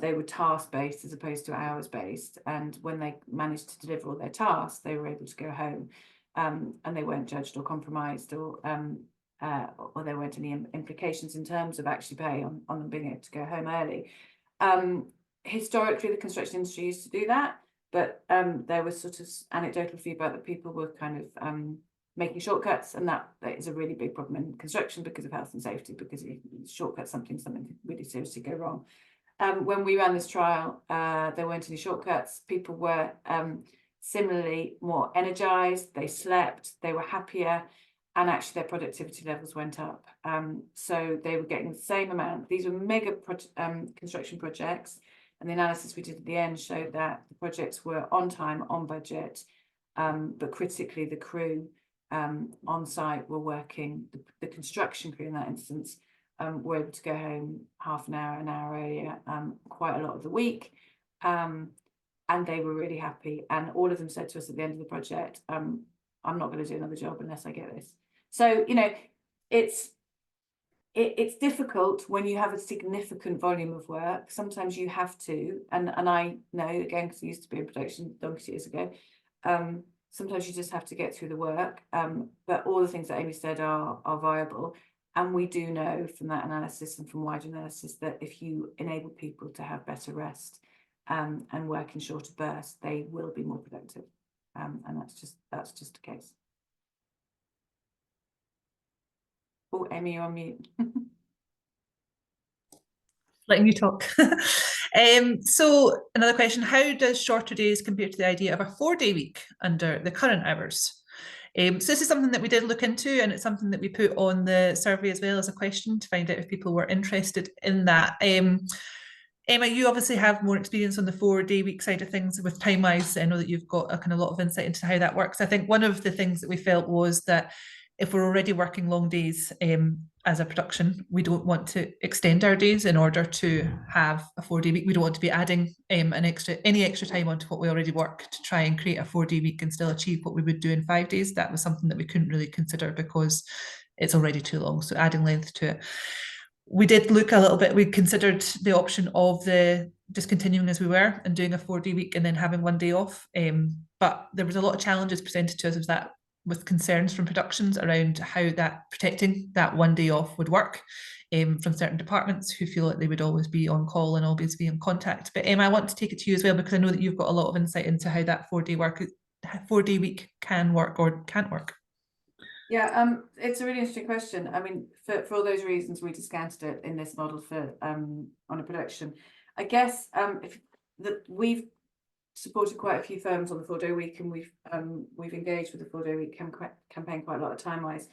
they were task-based as opposed to hours-based. And when they managed to deliver all their tasks, they were able to go home, and they weren't judged or compromised, or there weren't any implications in terms of actually pay on them being able to go home early. Historically, the construction industry used to do that, but there was sort of anecdotal feedback that people were kind of making shortcuts, and that is a really big problem in construction because of health and safety, because if you shortcut something could really seriously go wrong. When we ran this trial, there weren't any shortcuts. People were similarly more energized, they slept, they were happier, and actually their productivity levels went up. So they were getting the same amount. These were mega construction projects, and the analysis we did at the end showed that the projects were on time, on budget, but critically the crew on site were working, the construction crew in that instance, were able to go home half an hour earlier, quite a lot of the week, and they were really happy. And all of them said to us at the end of the project, I'm not going to do another job unless I get this. So, you know, it's difficult when you have a significant volume of work. Sometimes you have to, and I know, again, because I used to be in production donkey years ago, sometimes you just have to get through the work. But all the things that Amy said are viable. And we do know from that analysis and from wider analysis that if you enable people to have better rest, and work in shorter bursts, they will be more productive. And that's just the case. Oh, Amy, you're on mute. Letting you talk. So another question, how does shorter days compare to the idea of a 4-day week under the current hours? So this is something that we did look into, and it's something that we put on the survey as well as a question to find out if people were interested in that. Emma, you obviously have more experience on the 4-day week side of things with Timewise. I know that you've got a kind of lot of insight into how that works. I think one of the things that we felt was that if we're already working long days as a production, we don't want to extend our days in order to have a 4-day week. We don't want to be adding any extra time onto what we already work to try and create a 4-day week and still achieve what we would do in 5 days. That was something that we couldn't really consider because it's already too long. So adding length to it. We did look a little bit, we considered the option of the just continuing as we were and doing a 4-day week and then having 1 day off. But there was a lot of challenges presented to us of that, with concerns from productions around how that protecting that 1 day off would work from certain departments who feel like they would always be on call and always be in contact. But Emma, I want to take it to you as well, because I know that you've got a lot of insight into how that 4-day week can work or can't work. Yeah, it's a really interesting question. I mean, for all those reasons, we discounted it in this model for on a production. I guess we've supported quite a few firms on the 4-day week, and we've engaged with the 4-day week campaign quite a lot of Timewise.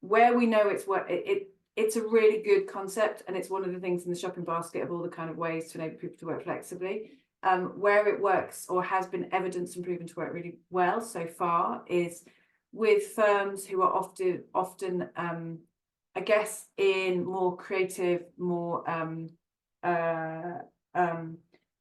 Where we know it's a really good concept, and it's one of the things in the shopping basket of all the kind of ways to enable people to work flexibly. Where it works or has been evidenced and proven to work really well so far is with firms who are often I guess in more creative, more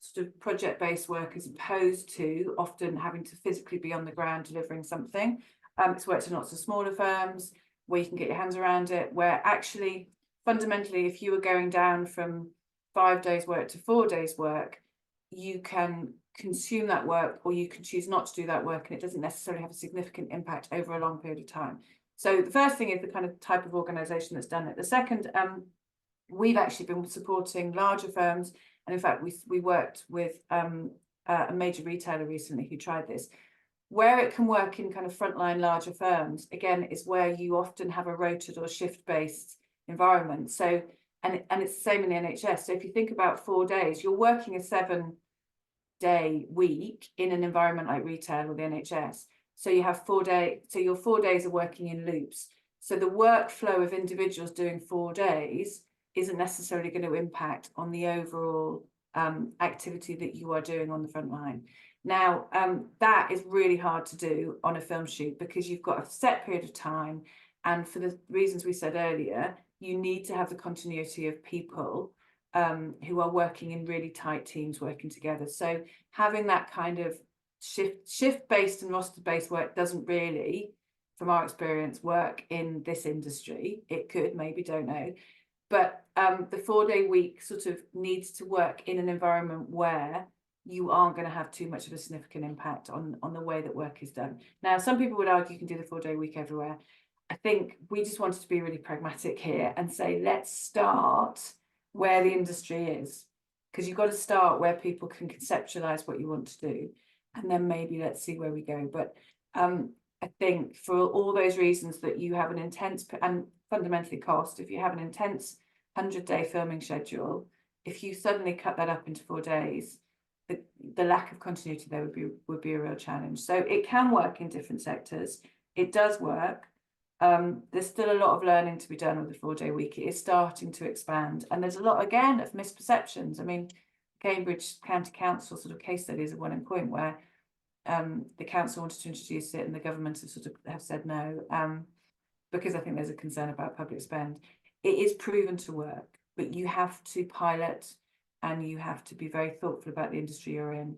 sort of project-based work, as opposed to often having to physically be on the ground delivering something. It's worked in lots of smaller firms where you can get your hands around it, where actually fundamentally, if you were going down from 5 days work to 4 days work, you can consume that work, or you can choose not to do that work, and it doesn't necessarily have a significant impact over a long period of time. So the first thing is the kind of type of organisation that's done it. The second, we've actually been supporting larger firms, and in fact we worked with a major retailer recently who tried this. Where it can work in kind of frontline larger firms, again, is where you often have a rotated or shift-based environment. So and it's the same in the NHS. So if you think about 4 days, you're working a 7-day week in an environment like retail or the NHS. So you have 4 days, so your 4 days are working in loops. So the workflow of individuals doing 4 days isn't necessarily going to impact on the overall activity that you are doing on the front line. Now, that is really hard to do on a film shoot, because you've got a set period of time, and for the reasons we said earlier, you need to have the continuity of people who are working in really tight teams working together. So having that kind of shift-based and roster-based work doesn't really, from our experience, work in this industry. It could, maybe, don't know. But the 4-day week sort of needs to work in an environment where you aren't going to have too much of a significant impact on the way that work is done. Now, some people would argue you can do the 4-day week everywhere. I think we just wanted to be really pragmatic here and say, let's start where the industry is, because you've got to start where people can conceptualize what you want to do, and then maybe let's see where we go. But I think for all those reasons, that you have an intense and fundamentally cost, if you have an intense 100-day filming schedule, if you suddenly cut that up into 4 days, the lack of continuity there would be a real challenge. So it can work in different sectors. It does work. There's still a lot of learning to be done with the 4-day week. It is starting to expand, and there's a lot, again, of misperceptions. I mean, Cambridge County Council sort of case studies at one point where the council wanted to introduce it and the government have said no, because I think there's a concern about public spend. It is proven to work, but you have to pilot, and you have to be very thoughtful about the industry you're in,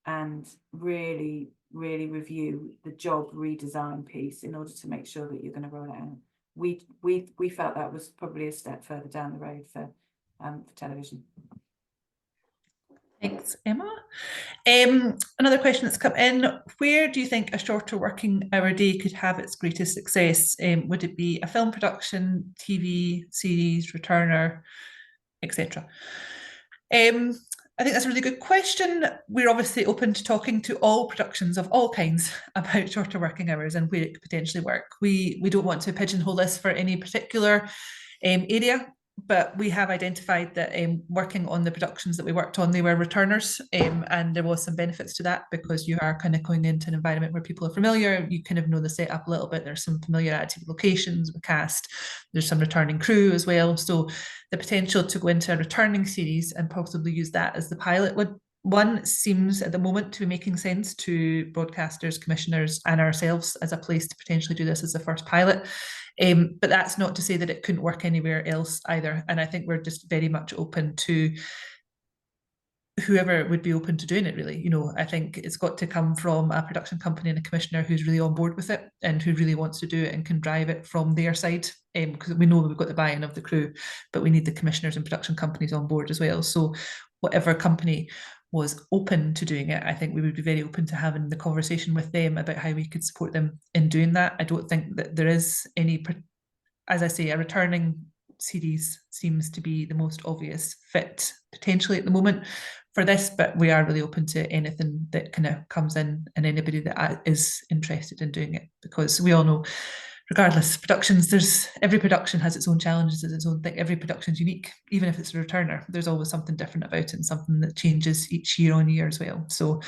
and really review the job redesign piece in order to make sure that you're going to roll it out. We felt that was probably a step further down the road for television. Thanks, Emma. Another question that's come in: where do you think a shorter working hour day could have its greatest success? Would it be a film production, TV series, returner, etc.? I think that's a really good question. We're obviously open to talking to all productions of all kinds about shorter working hours and where it could potentially work. We don't want to pigeonhole this for any particular area, but we have identified that working on the productions that we worked on, they were returners, and there was some benefits to that because you are kind of going into an environment where people are familiar, you kind of know the setup a little bit, there's some familiarity with locations, with cast, there's some returning crew as well. So the potential to go into a returning series and possibly use that as the pilot one seems at the moment to be making sense to broadcasters, commissioners, and ourselves as a place to potentially do this as the first pilot. But that's not to say that it couldn't work anywhere else either. And I think we're just very much open to whoever would be open to doing it, really. You know, I think it's got to come from a production company and a commissioner who's really on board with it and who really wants to do it and can drive it from their side, because we know we've got the buy-in of the crew, but we need the commissioners and production companies on board as well. So whatever company was open to doing it, I think we would be very open to having the conversation with them about how we could support them in doing that. I don't think that there is any, as I say, a returning series seems to be the most obvious fit potentially at the moment for this, but we are really open to anything that kind of comes in and anybody that is interested in doing it, because we all know, regardless, productions, every production has its own challenges, its own thing. Every production's unique, even if it's a returner. There's always something different about it and something that changes each year on year as well. So,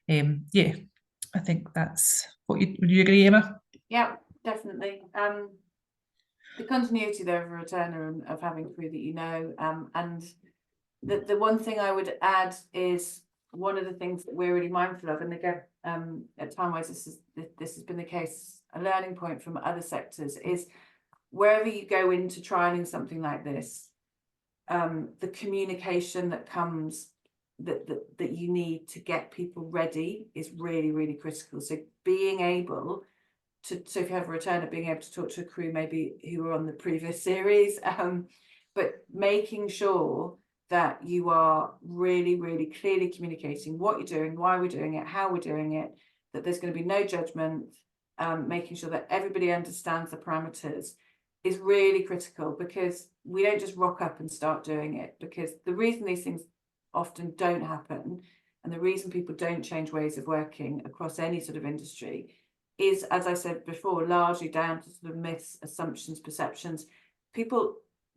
yeah, I think that's what would you agree, Emma? Yeah, definitely. The continuity there of a returner and of having crew that you know, and the one thing I would add is one of the things that we're really mindful of, and again, at Timewise, this has been the case, a learning point from other sectors, is wherever you go into trialing something like this, the communication that comes that you need to get people ready is really, really critical. So being able to, so if you have a returner, being able to talk to a crew maybe who were on the previous series, but making sure that you are really, really clearly communicating what you're doing, why we're doing it, how we're doing it, that there's going to be no judgment, making sure that everybody understands the parameters is really critical, because we don't just rock up and start doing it. Because the reason these things often don't happen, and the reason people don't change ways of working across any sort of industry, is, as I said before, largely down to sort of myths, assumptions, perceptions.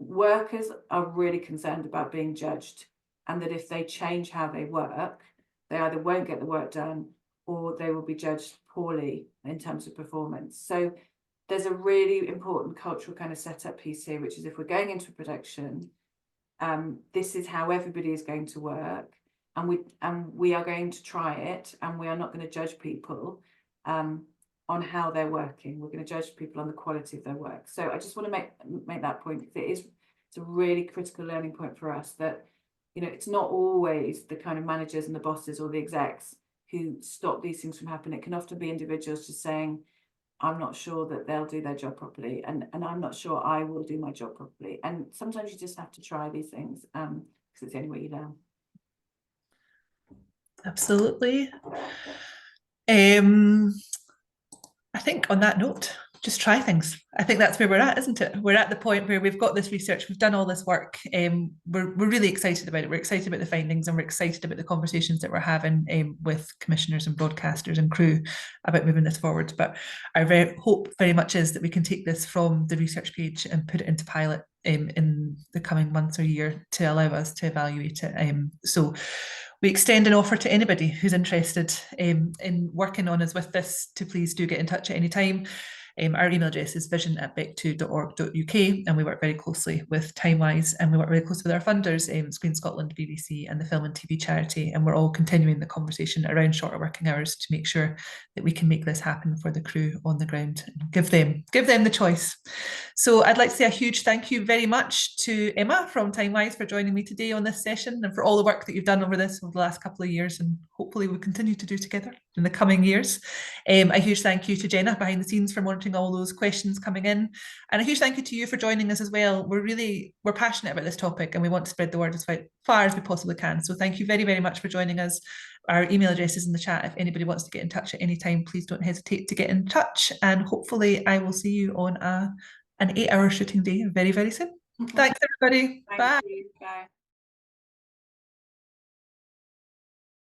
Workers are really concerned about being judged, and that if they change how they work, they either won't get the work done or they will be judged poorly in terms of performance. So there's a really important cultural kind of setup piece here, which is, if we're going into a production, this is how everybody is going to work, and we are going to try it, and we are not going to judge people on how they're working. We're going to judge people on the quality of their work. So I just want to make that point. It's a really critical learning point for us, that, you know, it's not always the kind of managers and the bosses or the execs who stop these things from happening. It can often be individuals just saying, I'm not sure that they'll do their job properly, and I'm not sure I will do my job properly. And sometimes you just have to try these things, because it's the only way you learn. Absolutely. I think on that note, just try things. I think that's where we're at, isn't it? We're at the point where we've got this research, we've done all this work. We're really excited about it. We're excited about the findings, and we're excited about the conversations that we're having with commissioners and broadcasters and crew about moving this forward. But our hope very much is that we can take this from the research page and put it into pilot in the coming months or year to allow us to evaluate it. So we extend an offer to anybody who's interested in working on us with this to please do get in touch at any time. Our email address is vision@bectu.org.uk, and we work very closely with Timewise, and we work very closely with our funders, Screen Scotland, BBC, and the Film and TV Charity, and we're all continuing the conversation around shorter working hours to make sure that we can make this happen for the crew on the ground and give them the choice. So I'd like to say a huge thank you very much to Emma from Timewise for joining me today on this session, and for all the work that you've done over this over the last couple of years, and hopefully we'll continue to do together in the coming years. A huge thank you to Jenna behind the scenes for monitoring all those questions coming in, and a huge thank you to you for joining us as well. We're passionate about this topic, and we want to spread the word as far as we possibly can. So thank you very, very much for joining us. Our email address is in the chat. If anybody wants to get in touch at any time, please don't hesitate to get in touch, and hopefully I will see you on an 8-hour shooting day very, very soon. Thanks, everybody. Thank Bye. you. Bye.